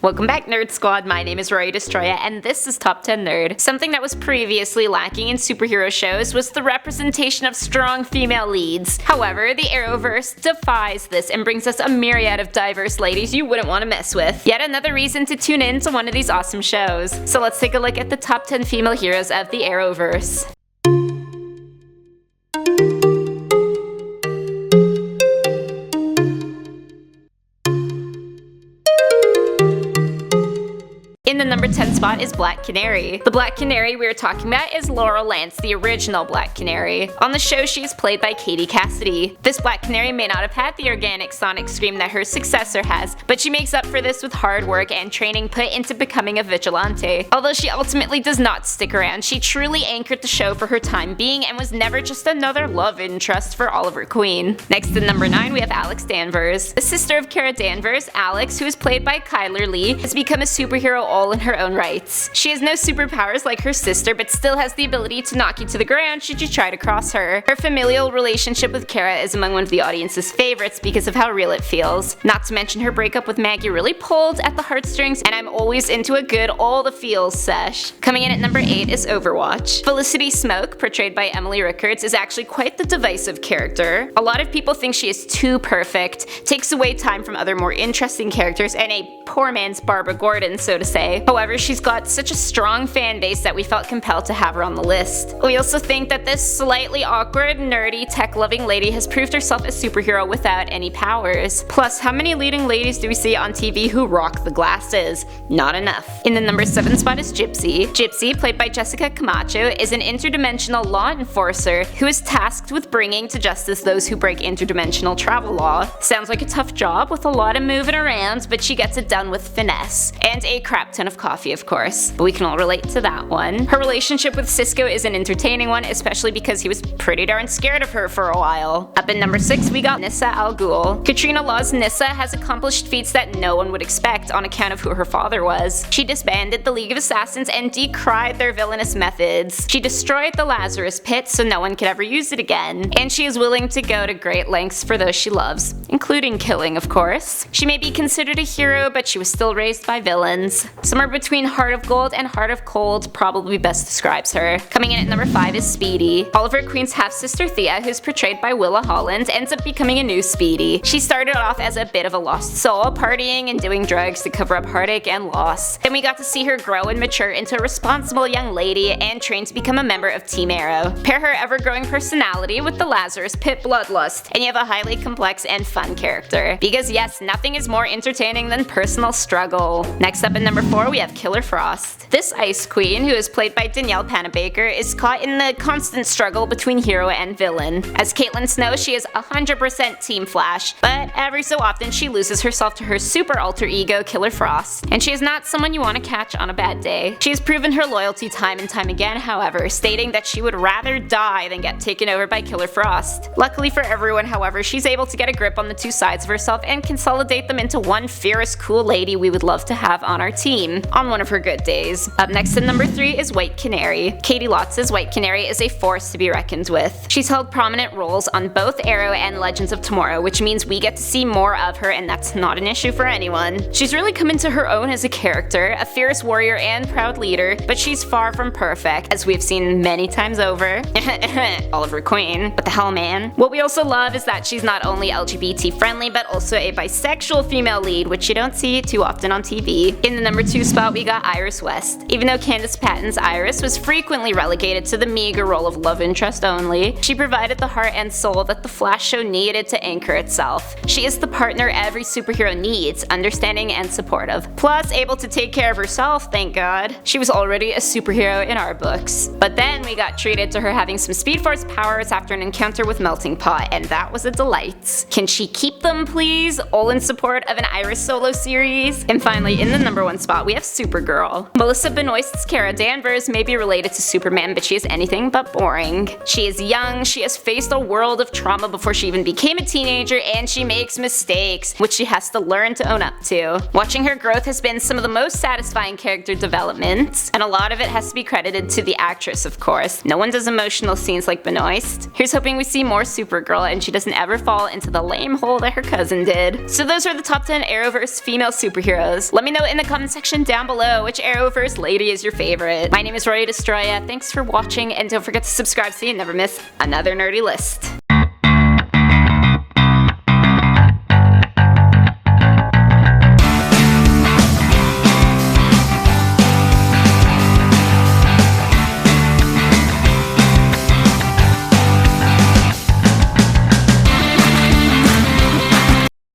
Welcome back, Nerd Squad. My name is Rory Destroya, and this is Top 10 Nerd. Something that was previously lacking in superhero shows was the representation of strong female leads. However, the Arrowverse defies this and brings us a myriad of diverse ladies you wouldn't want to mess with. Yet another reason to tune in to one of these awesome shows. So let's take a look at the top 10 female heroes of the Arrowverse. In the number 10 spot is Black Canary. The Black Canary we are talking about is Laurel Lance, the original Black Canary. On the show, she is played by Katie Cassidy. This Black Canary may not have had the organic sonic scream that her successor has, but she makes up for this with hard work and training put into becoming a vigilante. Although she ultimately does not stick around, she truly anchored the show for her time being and was never just another love interest for Oliver Queen. Next at number 9 we have Alex Danvers. The sister of Kara Danvers, Alex, who is played by Kyler Lee, has become a superhero all in her own rights. She has no superpowers like her sister, but still has the ability to knock you to the ground should you try to cross her. Her familial relationship with Kara is among one of the audience's favorites because of how real it feels. Not to mention her breakup with Maggie really pulled at the heartstrings, and I'm always into a good all the feels sesh. Coming in at number 8 is Overwatch. Felicity Smoke, portrayed by Emily Rickards, is actually quite the divisive character. A lot of people think she is too perfect, takes away time from other more interesting characters, and a poor man's Barbara Gordon, so to say. However, she's got such a strong fan base that we felt compelled to have her on the list. We also think that this slightly awkward, nerdy, tech-loving lady has proved herself a superhero without any powers. Plus, how many leading ladies do we see on TV who rock the glasses? Not enough. In the number 7 spot is GYPSY. GYPSY, played by Jessica Camacho, is an interdimensional law enforcer who is tasked with bringing to justice those who break interdimensional travel law. Sounds like a tough job with a lot of moving around, but she gets it done with finesse. And a crap ton of coffee, of course, but we can all relate to that one. Her relationship with Cisco is an entertaining one, especially because he was pretty darn scared of her for a while. Up in number 6 we got NYSSA Al Ghul. Katrina Law's NYSSA has accomplished feats that no one would expect on account of who her father was. She disbanded the League of Assassins and decried their villainous methods. She destroyed the Lazarus Pit so no one could ever use it again. And she is willing to go to great lengths for those she loves, including killing, of course. She may be considered a hero, but she was still raised by villains. Somewhere between Heart of Gold and Heart of Cold probably best describes her. Coming in at number 5 is Speedy. Oliver Queen's half-sister Thea, who's portrayed by Willa Holland, ends up becoming a new Speedy. She started off as a bit of a lost soul, partying and doing drugs to cover up heartache and loss. Then we got to see her grow and mature into a responsible young lady and train to become a member of Team Arrow. Pair her ever-growing personality with the Lazarus Pit bloodlust, and you have a highly complex and fun character. Because yes, nothing is more entertaining than personal struggle. Next up at number 4 we have Killer Frost. This Ice Queen, who is played by Danielle Panabaker, is caught in the constant struggle between hero and villain. As Caitlin Snow, she is 100% Team Flash, but every so often she loses herself to her super alter ego Killer Frost, and she is not someone you want to catch on a bad day. She has proven her loyalty time and time again, however, stating that she would rather die than get taken over by Killer Frost. Luckily for everyone, however, she's able to get a grip on the two sides of herself and consolidate them into one fierce, cool lady we would love to have on our team on one of her good days. Up next at number 3 is White Canary. Katie Lotz's White Canary is a force to be reckoned with. She's held prominent roles on both Arrow and Legends of Tomorrow, which means we get to see more of her, and that's not an issue for anyone. She's really come into her own as a character, a fierce warrior and proud leader, but she's far from perfect, as we've seen many times over. Oliver Queen. What the hell, man? What we also love is that she's not only LGBT friendly, but also a bisexual female lead, which you don't see too often on TV. In the number 2 spot we got Iris West. Even though Candace Patton's Iris was frequently relegated to the meager role of love interest only, she provided the heart and soul that the Flash show needed to anchor itself. She is the partner every superhero needs, understanding and supportive. Plus, able to take care of herself, thank God. She was already a superhero in our books. But then we got treated to her having some Speed Force powers after an encounter with Melting Pot, and that was a delight. Can she keep them, please? All in support of an Iris solo series? And finally, in the number 1 spot spot, we have Supergirl. Melissa Benoist's Kara Danvers may be related to Superman, but she is anything but boring. She is young, she has faced a world of trauma before she even became a teenager, and she makes mistakes, which she has to learn to own up to. Watching her growth has been some of the most satisfying character development, and a lot of it has to be credited to the actress, of course. No one does emotional scenes like Benoist. Here's hoping we see more Supergirl and she doesn't ever fall into the lame hole that her cousin did. So those are the top 10 Arrowverse female superheroes. Let me know in the comment section down below which Arrowverse lady is your favorite. My name is Rory Destroya, thanks for watching, and don't forget to subscribe so you never miss another nerdy list.